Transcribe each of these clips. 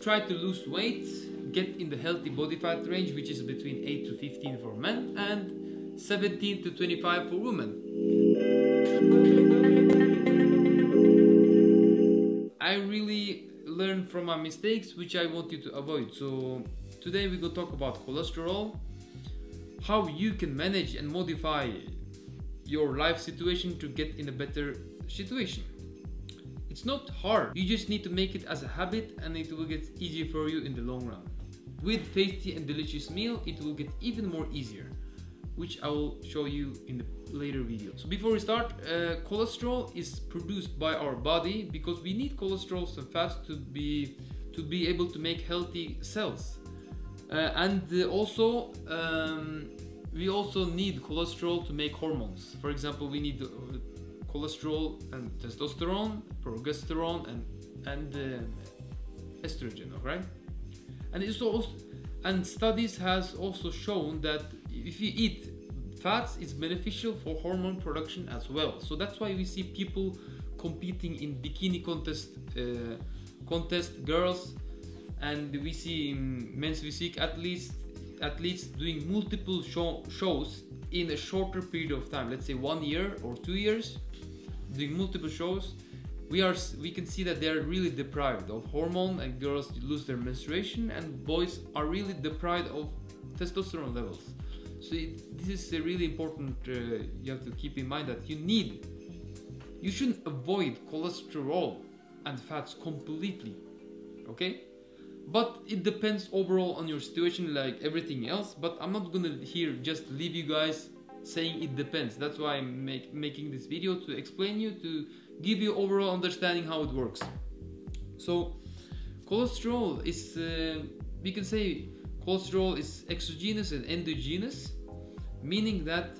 try to lose weight, get in the healthy body fat range, which is between 8 to 15 for men and 17 to 25 for women. I really learned from my mistakes, which I want you to avoid. So today we will talk about cholesterol, how you can manage and modify your life situation to get in a better situation. It's not hard, you just need to make it as a habit and it will get easier for you in the long run. With tasty and delicious meal, it will get even more easier, which I will show you in the later video. So before we start, cholesterol is produced by our body because we need cholesterol and fats to be able to make healthy cells. We also need cholesterol to make hormones. For example, we need cholesterol and testosterone, progesterone, and estrogen, right? And studies has also shown that if you eat fats, it's beneficial for hormone production as well. So that's why we see people competing in bikini contest girls, and we see men's physique athletes doing multiple shows in a shorter period of time. Let's say 1 year or 2 years, doing multiple shows. We can see that they are really deprived of hormone, and girls lose their menstruation, and boys are really deprived of testosterone levels. So this is really important. You have to keep in mind that you shouldn't avoid cholesterol and fats completely, okay? But it depends overall on your situation, like everything else. But I'm not gonna here just leave you guys saying it depends. That's why I'm making this video, to explain you, to give you overall understanding how it works. So cholesterol is, we can say cholesterol is exogenous and endogenous, meaning that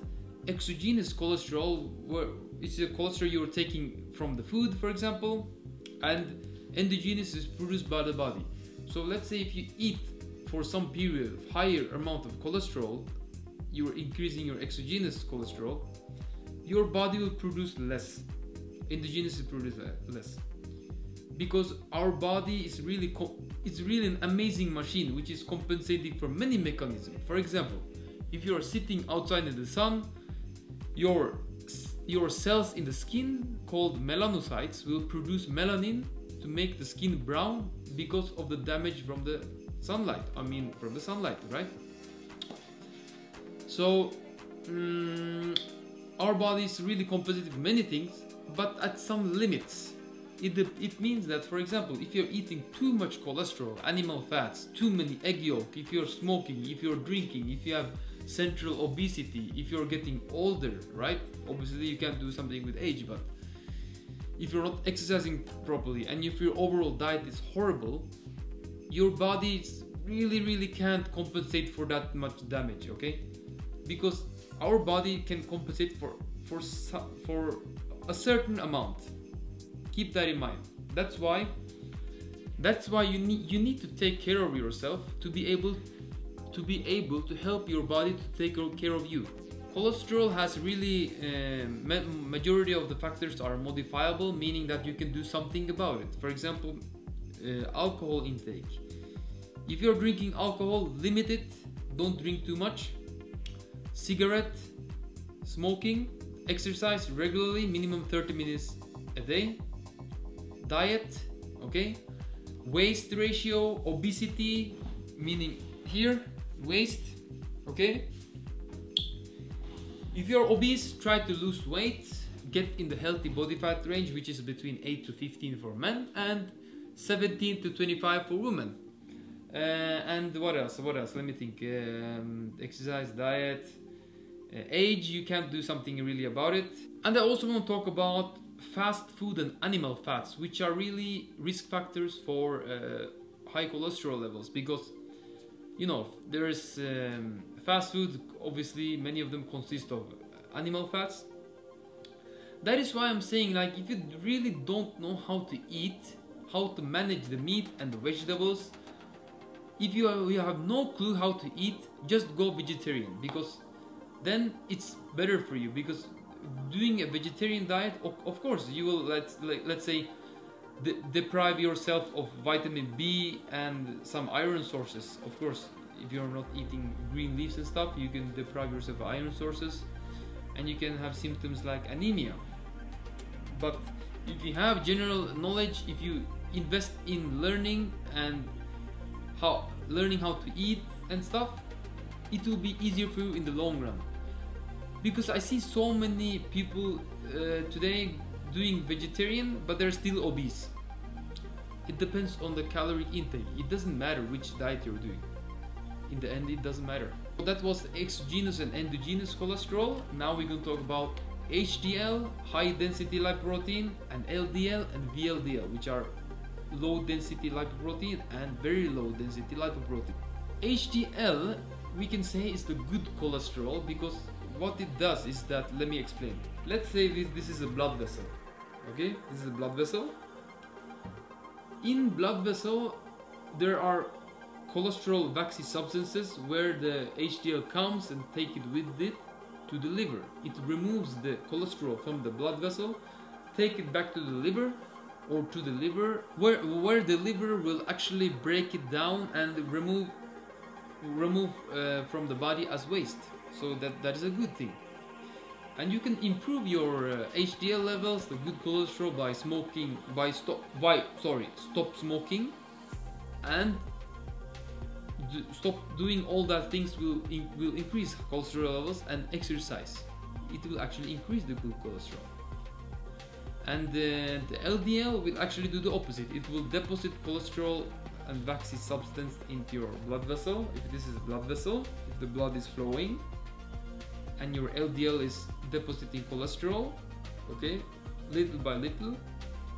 exogenous cholesterol, it's a cholesterol you're taking from the food, for example, and endogenous is produced by the body. So let's say if you eat for some period of higher amount of cholesterol, you're increasing your exogenous cholesterol, your body will produce less. Endogenous is produced less, because our body is really an amazing machine which is compensating for many mechanisms. For example, if you are sitting outside in the sun, your cells in the skin called melanocytes will produce melanin to make the skin brown because of the damage from the sunlight. From the sunlight, right? So our body is really compensating for many things, but at some limits. It means that, for example, if you're eating too much cholesterol, animal fats, too many egg yolk, if you're smoking, if you're drinking, if you have central obesity, if you're getting older, right? Obviously you can't do something with age, but if you're not exercising properly and if your overall diet is horrible, your body really can't compensate for that much damage, okay? Because our body can compensate for a certain amount. Keep that in mind. That's why you need to take care of yourself to be able to help your body to take care of you. Cholesterol has really majority of the factors are modifiable, meaning that you can do something about it. For example, alcohol intake. If you're drinking alcohol, limit it. Don't drink too much. Cigarette, smoking, exercise regularly, minimum 30 minutes a day. Diet, okay? Waist ratio, obesity, meaning here, waist, okay? If you're obese, try to lose weight, get in the healthy body fat range, which is between 8 to 15 for men and 17 to 25 for women. And what else? Let me think. Exercise, diet, age, you can't do something really about it. And I also want to talk about fast food and animal fats, which are really risk factors for high cholesterol levels, because you know there is fast food, obviously many of them consist of animal fats. That is why I'm saying, like, if you really don't know how to eat, how to manage the meat and the vegetables, if you have no clue how to eat, just go vegetarian, because then it's better for you. Because doing a vegetarian diet, of course you will, let's say deprive yourself of vitamin B and some iron sources. Of course, if you're not eating green leaves and stuff, you can deprive yourself of iron sources, and you can have symptoms like anemia. But if you have general knowledge, if you invest in learning and learning how to eat and stuff, it will be easier for you in the long run. Because I see so many people today doing vegetarian, but they're still obese. It depends on the calorie intake. It doesn't matter which diet you're doing. In the end, it doesn't matter. So that was exogenous and endogenous cholesterol. Now we're going to talk about HDL, high density lipoprotein, and LDL and VLDL, which are low density lipoprotein and very low density lipoprotein. HDL, we can say, is the good cholesterol, because what it does is that, let me explain. Let's say this is a blood vessel. Okay, this is a blood vessel. In blood vessel, there are cholesterol waxy substances where the HDL comes and take it with it to the liver. It removes the cholesterol from the blood vessel, take it back to the liver, or to the liver, where the liver will actually break it down and remove from the body as waste. So that is a good thing. And you can improve your HDL levels, the good cholesterol, by smoking, stop smoking, and stop doing all that things will increase cholesterol levels, and exercise. It will actually increase the good cholesterol. And the LDL will actually do the opposite. It will deposit cholesterol and waxy substance into your blood vessel. If this is a blood vessel, if the blood is flowing and your LDL is depositing cholesterol, okay, little by little,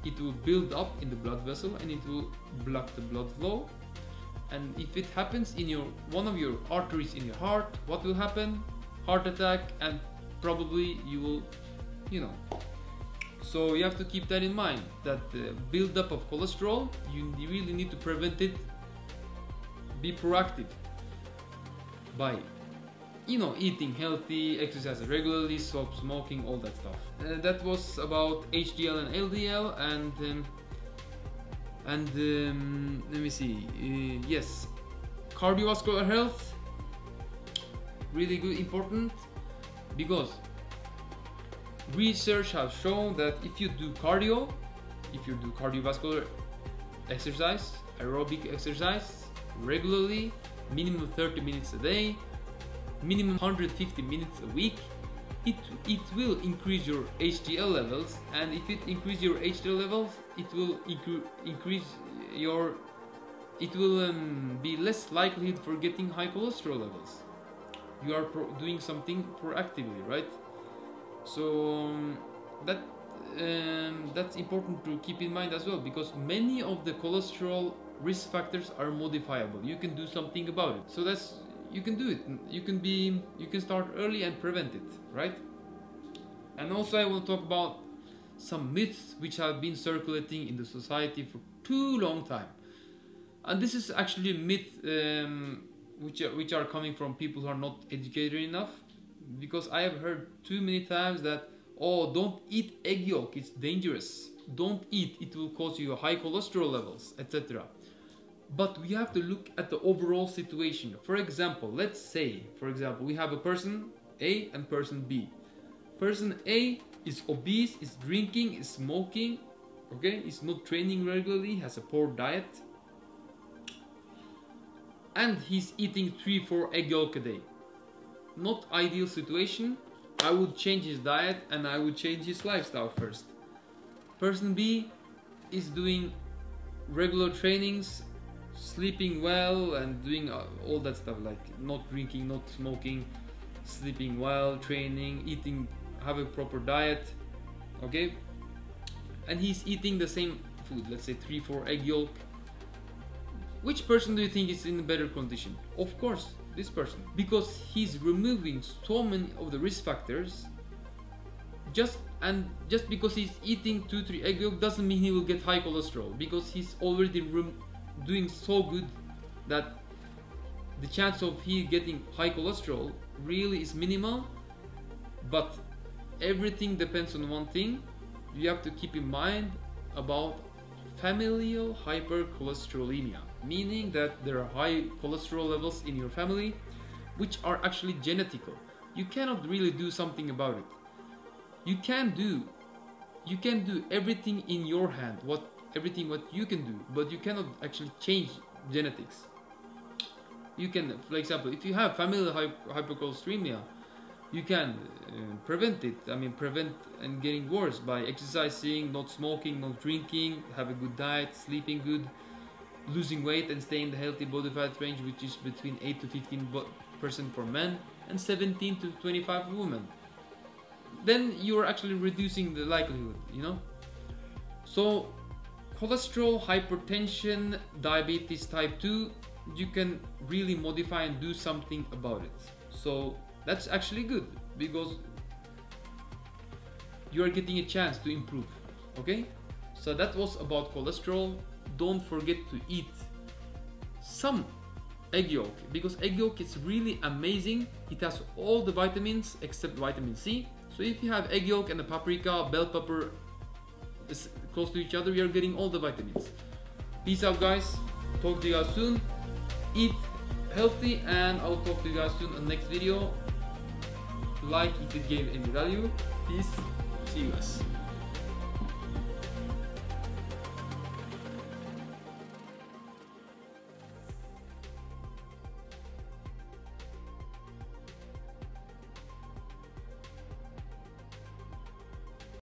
it will build up in the blood vessel and it will block the blood flow. And if it happens in one of your arteries in your heart, what will happen? Heart attack, and probably you will, So you have to keep that in mind, that the buildup of cholesterol, you really need to prevent it. Be proactive by, eating healthy, exercising regularly, stop smoking, all that stuff. That was about HDL and LDL, and let me see. Yes, cardiovascular health, really good, important, because research has shown that if you do cardiovascular exercise, aerobic exercise regularly, minimum 30 minutes a day, minimum 150 minutes a week, it will increase your HDL levels. And if it increases your HDL levels, it will be less likelihood for getting high cholesterol levels. You are doing something proactively, right? So that's important to keep in mind as well, because many of the cholesterol risk factors are modifiable. You can do something about it. So you can do it. You can start early and prevent it, right? And also I will talk about some myths which have been circulating in the society for too long time. And this is actually a myth which are coming from people who are not educated enough. Because I have heard too many times that, oh, don't eat egg yolk, it's dangerous. Don't eat, it will cause you high cholesterol levels, etc. But we have to look at the overall situation. For example, let's say, we have a person A and person B. Person A is obese, is drinking, is smoking, okay, is not training regularly, has a poor diet, and he's eating 3-4 egg yolk a day. Not ideal situation. I would change his diet and I would change his lifestyle first. Person B is doing regular trainings, sleeping well, and doing all that stuff, like not drinking, not smoking, sleeping well, training, eating, have a proper diet, okay? And he's eating the same food, let's say 3-4 egg yolk. Which person do you think is in a better condition? Of course, this person, because he's removing so many of the risk factors. Just because he's eating 2-3 egg yolk doesn't mean he will get high cholesterol, because he's already doing so good that the chance of he getting high cholesterol really is minimal. But everything depends on one thing. You have to keep in mind about familial hypercholesterolemia, meaning that there are high cholesterol levels in your family which are actually genetical. You cannot really do something about it. You can do everything in your hand, everything what you can do, but you cannot actually change genetics. You can, for example, if you have familial hypercholesterolemia, you can prevent it. I mean, prevent and getting worse by exercising, not smoking, not drinking, have a good diet, sleeping good, losing weight and staying in the healthy body fat range, which is between 8 to 15% for men and 17 to 25 for women. Then you are actually reducing the likelihood, you know. So cholesterol, hypertension, diabetes type 2, you can really modify and do something about it. So that's actually good because you are getting a chance to improve. Okay, so that was about cholesterol. Don't forget to eat some egg yolk, because egg yolk is really amazing. It has all the vitamins except vitamin C. So if you have egg yolk and a paprika, bell pepper is close to each other, you are getting all the vitamins. Peace out, guys. Talk to you guys soon. Eat healthy, and I'll talk to you guys soon on the next video. Like if it gave any value. Peace. See you guys.